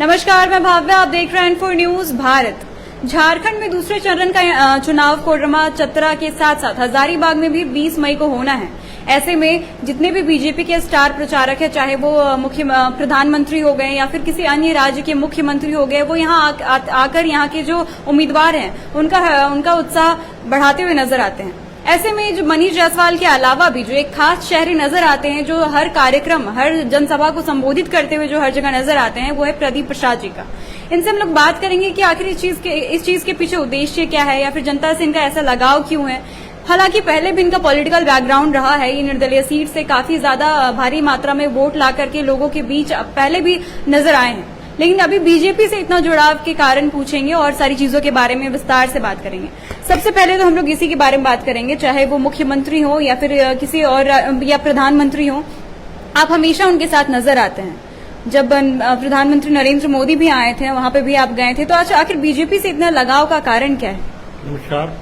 नमस्कार, मैं भाव्या। आप देख रहे हैं N4 न्यूज भारत। झारखंड में दूसरे चरण का चुनाव कोडरमा, चतरा के साथ साथ हजारीबाग में भी 20 मई को होना है। ऐसे में जितने भी बीजेपी के स्टार प्रचारक है, चाहे वो प्रधानमंत्री हो गए या फिर किसी अन्य राज्य के मुख्यमंत्री हो गए, वो यहाँ आकर यहाँ के जो उम्मीदवार हैं उनका उत्साह बढ़ाते हुए नजर आते हैं। ऐसे में जो मनीष जायसवाल के अलावा भी जो एक खास शहरी नजर आते हैं, जो हर कार्यक्रम, हर जनसभा को संबोधित करते हुए जो हर जगह नजर आते हैं, वो है प्रदीप प्रसाद जी का। इनसे हम लोग बात करेंगे कि आखिर इस चीज के पीछे उद्देश्य क्या है या फिर जनता से इनका ऐसा लगाव क्यों है। हालांकि पहले भी इनका पॉलिटिकल बैकग्राउंड रहा है, ये निर्दलीय सीट से काफी ज्यादा भारी मात्रा में वोट ला करके लोगों के बीच पहले भी नजर आए हैं, लेकिन अभी बीजेपी से इतना जुड़ाव के कारण पूछेंगे और सारी चीजों के बारे में विस्तार से बात करेंगे। सबसे पहले तो हम लोग इसी के बारे में बात करेंगे, चाहे वो मुख्यमंत्री हो या फिर किसी और या प्रधानमंत्री हो, आप हमेशा उनके साथ नजर आते हैं। जब प्रधानमंत्री नरेंद्र मोदी भी आए थे, वहां पे भी आप गए थे, तो आज आखिर बीजेपी से इतना लगाव का कारण क्या है? नमस्कार।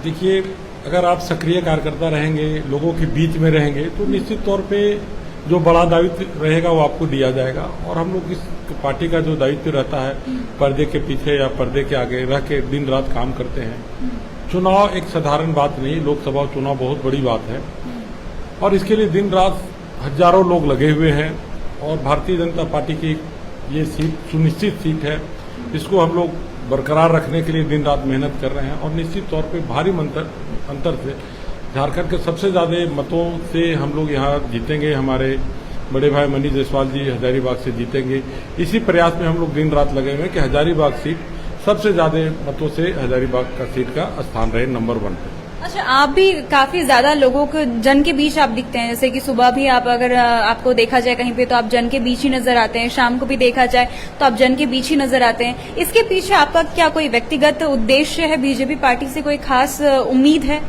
देखिए, अगर आप सक्रिय कार्यकर्ता रहेंगे, लोगों के बीच में रहेंगे, तो निश्चित तौर पे जो बड़ा दायित्व रहेगा वो आपको दिया जाएगा। और हम लोग इस पार्टी का जो दायित्व रहता है, पर्दे के पीछे या पर्दे के आगे रह के दिन रात काम करते हैं। चुनाव एक साधारण बात नहीं, लोकसभा चुनाव बहुत बड़ी बात है और इसके लिए दिन रात हजारों लोग लगे हुए हैं। और भारतीय जनता पार्टी की ये सीट सुनिश्चित सीट है, इसको हम लोग बरकरार रखने के लिए दिन रात मेहनत कर रहे हैं। और निश्चित तौर पे भारी अंतर से, झारखंड के सबसे ज्यादा मतों से हम लोग यहाँ जीतेंगे। हमारे बड़े भाई मनीष जायसवाल जी हजारीबाग से जीतेंगे। इसी प्रयास में हम लोग दिन रात लगे हुए हैं कि हजारीबाग सीट सबसे ज्यादा मतों से हजारीबाग का सीट का स्थान रहे नंबर 1 पे। अच्छा, आप भी काफी ज्यादा लोगों को जन के बीच आप दिखते हैं, जैसे कि सुबह भी आप अगर आपको देखा जाए कहीं पे तो आप जन के बीच ही नजर आते हैं, शाम को भी देखा जाए तो आप जन के बीच ही नजर आते हैं। इसके पीछे आपका क्या कोई व्यक्तिगत उद्देश्य है? बीजेपी पार्टी से कोई खास उम्मीद है?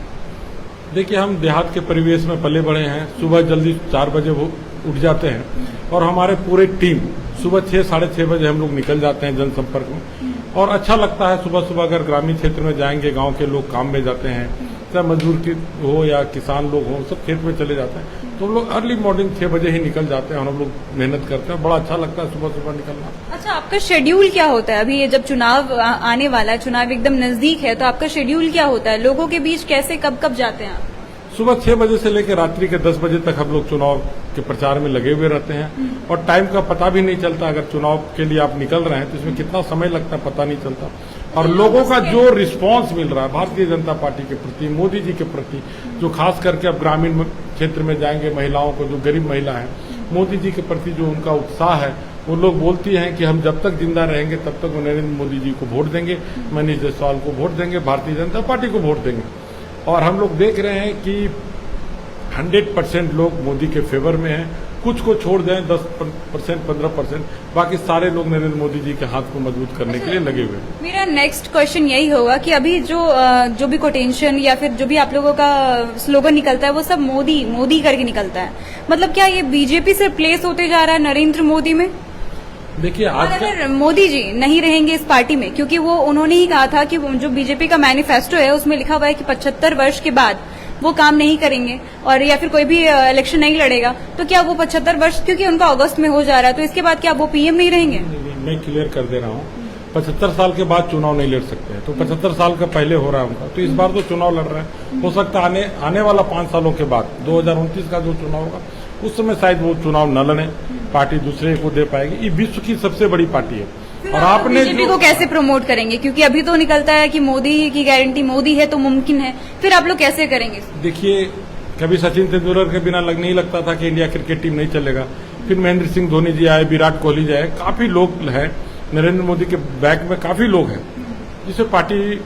देखिए, हम देहात के परिवेश में पले बड़े हैं। सुबह जल्दी 4 बजे वो उठ जाते हैं और हमारे पूरे टीम सुबह 6 साढ़े 6 बजे हम लोग निकल जाते हैं जनसंपर्क में। और अच्छा लगता है सुबह सुबह अगर ग्रामीण क्षेत्र में जाएंगे, गांव के लोग काम में जाते हैं, चाहे मजदूर की हो या किसान लोग हो, सब खेत में चले जाते हैं। तो हम लोग अर्ली मॉर्निंग 6 बजे ही निकल जाते हैं और हम लोग मेहनत करते हैं। बड़ा अच्छा लगता है सुबह सुबह निकलना। अच्छा, आपका शेड्यूल क्या होता है? अभी ये जब चुनाव आने वाला है, चुनाव एकदम नजदीक है, तो आपका शेड्यूल क्या होता है? लोगों के बीच कैसे कब कब जाते हैं आप? सुबह 6 बजे से लेकर रात्रि के 10 बजे तक हम लोग चुनाव के प्रचार में लगे हुए रहते हैं। और टाइम का पता भी नहीं चलता। अगर चुनाव के लिए आप निकल रहे हैं तो इसमें कितना समय लगता है पता नहीं चलता। और लोगों का जो रिस्पांस मिल रहा है भारतीय जनता पार्टी के प्रति, मोदी जी के प्रति, जो खास करके अब ग्रामीण क्षेत्र में जाएंगे, महिलाओं को, जो गरीब महिला है, मोदी जी के प्रति जो उनका उत्साह है, वो लोग बोलती हैं कि हम जब तक जिंदा रहेंगे तब तक नरेंद्र मोदी जी को वोट देंगे, मनीष जायसवाल को वोट देंगे, भारतीय जनता पार्टी को वोट देंगे। और हम लोग देख रहे हैं कि 100% लोग मोदी के फेवर में हैं। कुछ को छोड़ दें 10%, 15%, बाकी सारे लोग नरेंद्र मोदी जी के हाथ को मजबूत करने के लिए लगे हुए हैं। मेरा नेक्स्ट क्वेश्चन यही होगा कि अभी जो भी कोटेंशन या फिर जो भी आप लोगों का स्लोगन निकलता है, वो सब मोदी मोदी करके निकलता है। मतलब क्या ये बीजेपी से रिप्लेस होते जा रहा है नरेंद्र मोदी में? देखिए, अगर मोदी जी नहीं रहेंगे इस पार्टी में, क्योंकि वो उन्होंने ही कहा था कि जो बीजेपी का मैनिफेस्टो है उसमें लिखा हुआ है कि 75 वर्ष के बाद वो काम नहीं करेंगे और या फिर कोई भी इलेक्शन नहीं लड़ेगा, तो क्या वो 75 वर्ष, क्योंकि उनका अगस्त में हो जा रहा है, तो इसके बाद क्या वो पीएम नहीं रहेंगे? मैं क्लियर कर दे रहा हूँ, 75 साल के बाद चुनाव नहीं लड़ सकते हैं। तो 75 साल का पहले हो रहा है उनका, तो इस बार तो चुनाव लड़ रहे हैं। हो सकता है आने वाला 5 सालों के बाद 2029 का जो चुनाव होगा उस समय शायद वो चुनाव न लड़े, पार्टी दूसरे को दे पाएगी। ये विश्व की सबसे बड़ी पार्टी है। और आपने बीजेपी को कैसे प्रमोट करेंगे? क्योंकि अभी तो निकलता है कि मोदी की गारंटी, मोदी है तो मुमकिन है, फिर आप लोग कैसे करेंगे? देखिए, कभी सचिन तेंदुलकर के बिना नहीं लगता था कि इंडिया क्रिकेट टीम नहीं चलेगा। फिर महेंद्र सिंह धोनी जी आए, विराट कोहली जी आए, काफी लोग हैं नरेंद्र मोदी के बैक में, काफी लोग हैं जिसे पार्टी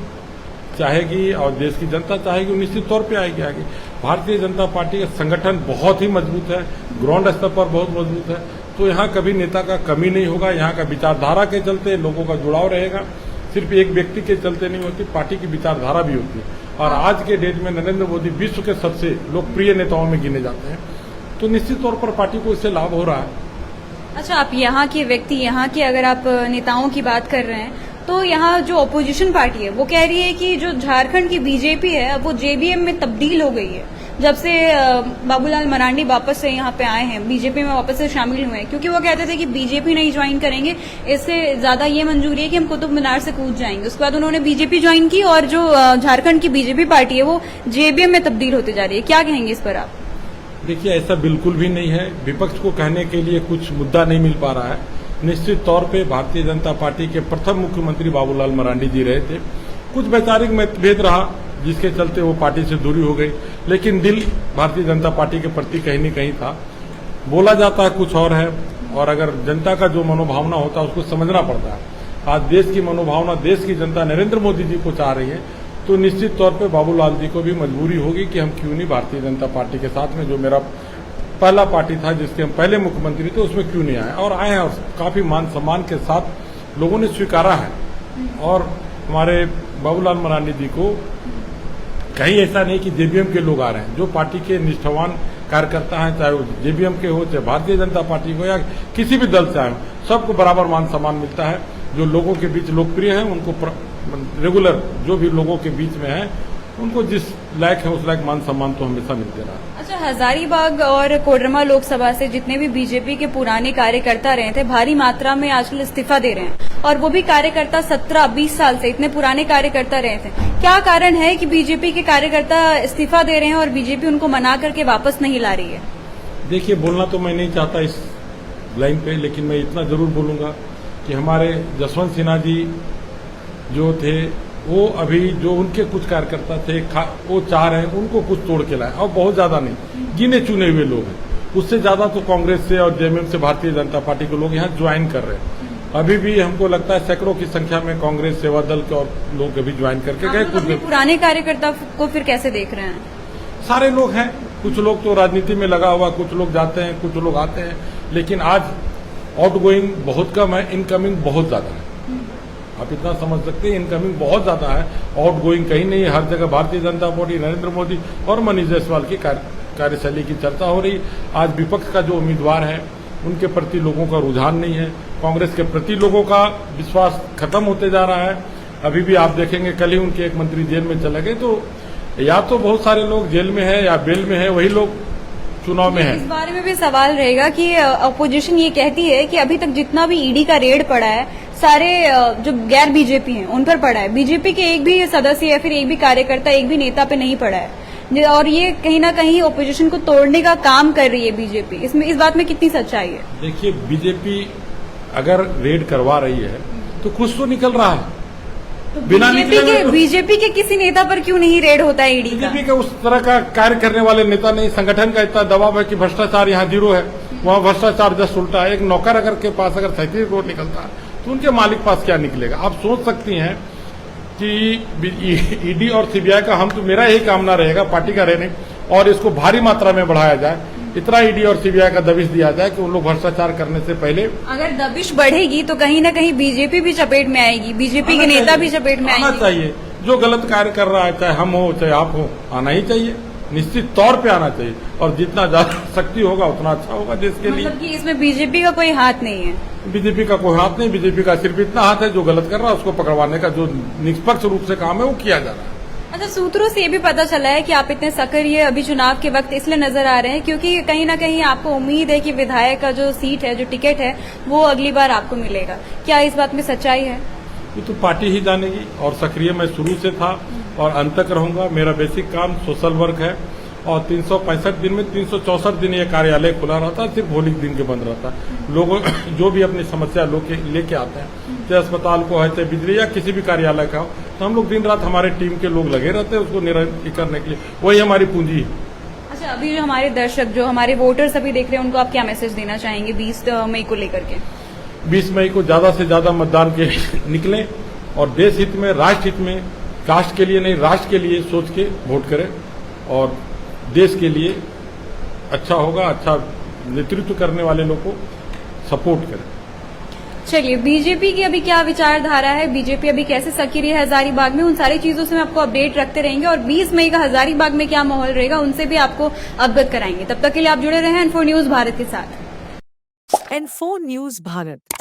चाहेगी और देश की जनता चाहेगी, निश्चित तौर पे आएगी आगे। भारतीय जनता पार्टी का संगठन बहुत ही मजबूत है, ग्राउंड स्तर पर बहुत मजबूत है। तो यहाँ कभी नेता का कमी नहीं होगा। यहाँ का विचारधारा के चलते लोगों का जुड़ाव रहेगा। सिर्फ एक व्यक्ति के चलते नहीं होती, पार्टी की विचारधारा भी होती है। और आज के डेट में नरेंद्र मोदी विश्व के सबसे लोकप्रिय नेताओं में गिने जाते हैं। तो निश्चित तौर पर पार्टी को इससे लाभ हो रहा है। अच्छा, आप यहाँ के व्यक्ति, यहाँ के अगर आप नेताओं की बात कर रहे हैं, तो यहाँ जो अपोजिशन पार्टी है वो कह रही है कि जो झारखंड की बीजेपी है वो जेबीएम में तब्दील हो गई है। जब से बाबूलाल मरांडी वापस से यहाँ पे आए हैं, बीजेपी में वापस से शामिल हुए हैं, क्योंकि वो कहते थे कि बीजेपी नहीं ज्वाइन करेंगे, इससे ज्यादा ये मंजूरी है कि हम कुतुब मीनार से कूद जाएंगे। उसके बाद उन्होंने बीजेपी ज्वाइन की और जो झारखंड की बीजेपी पार्टी है वो जेबीएम में तब्दील होते जा रही है। क्या कहेंगे इस पर आप? देखिए, ऐसा बिल्कुल भी नहीं है। विपक्ष को कहने के लिए कुछ मुद्दा नहीं मिल पा रहा है। निश्चित तौर पे भारतीय जनता पार्टी के प्रथम मुख्यमंत्री बाबूलाल मरांडी जी रहे थे। कुछ वैचारिक मतभेद रहा जिसके चलते वो पार्टी से दूरी हो गई, लेकिन दिल भारतीय जनता पार्टी के प्रति कहीं न कहीं था। बोला जाता है कुछ और है, और अगर जनता का जो मनोभावना होता है उसको समझना पड़ता है। आज देश की मनोभावना, देश की जनता नरेंद्र मोदी जी को चाह रही है, तो निश्चित तौर पे बाबूलाल जी को भी मजबूरी होगी कि हम क्यों नहीं भारतीय जनता पार्टी के साथ में, जो मेरा पहला पार्टी था जिसके हम पहले मुख्यमंत्री थे, उसमें क्यों नहीं आए। और आए हैं, और काफी मान सम्मान के साथ लोगों ने स्वीकारा है। और हमारे बाबूलाल मरांडी जी को कहीं ऐसा नहीं कि जेबीएम के लोग आ रहे हैं। जो पार्टी के निष्ठावान कार्यकर्ता हैं, चाहे वो जेबीएम के हो, चाहे भारतीय जनता पार्टी हो या किसी भी दल से आए, सबको बराबर मान सम्मान मिलता है। जो लोगों के बीच लोकप्रिय है, उनको रेगुलर जो भी लोगों के बीच में है, उनको जिस लायक है उस लायक मान सम्मान तो हमेशा मिलते रहा। अच्छा, हजारीबाग और कोडरमा लोकसभा से जितने भी बीजेपी के पुराने कार्यकर्ता रहे थे, भारी मात्रा में आजकल इस्तीफा दे रहे हैं, और वो भी कार्यकर्ता 17-20 साल से, इतने पुराने कार्यकर्ता रहे थे। क्या कारण है कि बीजेपी के कार्यकर्ता इस्तीफा दे रहे हैं और बीजेपी उनको मना करके वापस नहीं ला रही है? देखिए, बोलना तो मैं नहीं चाहता इस लाइन पे, लेकिन मैं इतना जरूर बोलूंगा कि हमारे जसवंत सिन्हा जी जो थे, वो अभी जो उनके कुछ कार्यकर्ता थे वो चाह रहे हैं उनको कुछ तोड़ के लाए, और बहुत ज्यादा नहीं, गिने चुने हुए लोग हैं। उससे ज्यादा तो कांग्रेस से और जेएमएम से भारतीय जनता पार्टी के लोग यहाँ ज्वाइन कर रहे हैं। अभी भी हमको लगता है सैकड़ों की संख्या में कांग्रेस, सेवा दल के और लोग अभी ज्वाइन करके गए। कुछ पुराने कार्यकर्ता को फिर कैसे देख रहे हैं? सारे लोग हैं, कुछ लोग तो राजनीति में लगा हुआ, कुछ लोग जाते हैं, कुछ लोग आते हैं, लेकिन आज आउटगोइंग बहुत कम है, इनकमिंग बहुत ज्यादा है। आप इतना समझ सकते हैं, इनकमिंग बहुत ज्यादा है, आउटगोइंग कहीं नहीं है। हर जगह भारतीय जनता पार्टी, नरेंद्र मोदी और मनीष जायसवाल की कार्यशैली की चर्चा हो रही। आज विपक्ष का जो उम्मीदवार है उनके प्रति लोगों का रुझान नहीं है, कांग्रेस के प्रति लोगों का विश्वास खत्म होते जा रहा है। अभी भी आप देखेंगे, कल ही उनके एक मंत्री जेल में चले गए, तो या तो बहुत सारे लोग जेल में है या बेल में है, वही लोग चुनाव में है। इस बारे में भी सवाल रहेगा कि अपोजिशन ये कहती है कि अभी तक जितना भी ईडी का रेड पड़ा है, सारे जो गैर बीजेपी हैं उन पर पड़ा है, बीजेपी के एक भी सदस्य या फिर एक भी कार्यकर्ता, एक भी नेता पे नहीं पड़ा है, और ये कहीं ना कहीं ओपोजिशन को तोड़ने का काम कर रही है बीजेपी। इसमें इस बात में कितनी सच्चाई है? देखिए, बीजेपी अगर रेड करवा रही है तो कुछ तो निकल रहा है। तो बीजेपी के किसी नेता पर क्यों नहीं रेड होता है ईडी का? बीजेपी के उस तरह का कार्य करने वाले नेता नहीं, संगठन का इतना दबाव है कि भ्रष्टाचार यहाँ 0 है, वहाँ भ्रष्टाचार जस्ट उल्टा है। एक नौकर अगर के पास अगर 37 करोड़ निकलता है तो उनके मालिक पास क्या निकलेगा? आप सोच सकती हैं कि ईडी और सीबीआई का, हम तो मेरा यही कामना रहेगा पार्टी का रहने, और इसको भारी मात्रा में बढ़ाया जाए, इतना ईडी और सीबीआई का दबिश दिया जाए कि उन लोग भ्रष्टाचार करने से पहले। अगर दबिश बढ़ेगी तो कहीं ना कहीं बीजेपी भी चपेट में आएगी, बीजेपी के नेता भी चपेट में आएंगे। आना चाहिए, जो गलत कार्य कर रहा है, चाहे हम हो चाहे आप हो, आना ही चाहिए, निश्चित तौर पे आना चाहिए, और जितना ज्यादा शक्ति होगा उतना अच्छा होगा देश के लिए। मतलब कि इसमें बीजेपी का कोई हाथ नहीं है? बीजेपी का कोई हाथ नहीं, बीजेपी का सिर्फ इतना हाथ है, जो गलत कर रहा है उसको पकड़वाने का जो निष्पक्ष रूप से काम है वो किया जा रहा है। अच्छा, सूत्रों से ये भी पता चला है कि आप इतने सक्रिय अभी चुनाव के वक्त इसलिए नजर आ रहे हैं क्योंकि कहीं ना कहीं आपको उम्मीद है कि विधायक का जो सीट है, जो टिकट है, वो अगली बार आपको मिलेगा। क्या इस बात में सच्चाई है? ये तो पार्टी ही जानेगी, और सक्रिय मैं शुरू से था और अंत तक रहूंगा। मेरा बेसिक काम सोशल वर्क है, और 365 दिन में 364 दिन ये कार्यालय खुला रहता है, सिर्फ होली दिन के बंद रहता है। लोगों जो भी अपनी समस्या लेके आते हैं, चाहे अस्पताल को है, चाहे बिजली या किसी भी कार्यालय का हो, तो हम लोग दिन रात हमारे टीम के लोग लगे रहते हैं उसको निरंतर करने के लिए, वही हमारी पूंजी है। अच्छा, अभी जो हमारे दर्शक, जो हमारे वोटर्स अभी देख रहे हैं, उनको आप क्या मैसेज देना चाहेंगे 20 मई को लेकर के? 20 मई को ज्यादा से ज्यादा मतदान के निकलें और देश हित में, राष्ट्र हित में, कास्ट के लिए नहीं राष्ट्र के लिए सोच के वोट करें, और देश के लिए अच्छा होगा, अच्छा नेतृत्व करने वाले लोग को सपोर्ट करें। चलिए, बीजेपी की अभी क्या विचारधारा है, बीजेपी अभी कैसे सक्रिय है हजारीबाग में, उन सारी चीजों से हम आपको अपडेट रखते रहेंगे, और 20 मई का हजारीबाग में क्या माहौल रहेगा उनसे भी आपको अवगत कराएंगे। तब तक के लिए आप जुड़े रहें N4 न्यूज भारत के साथ। N4 news Bharat.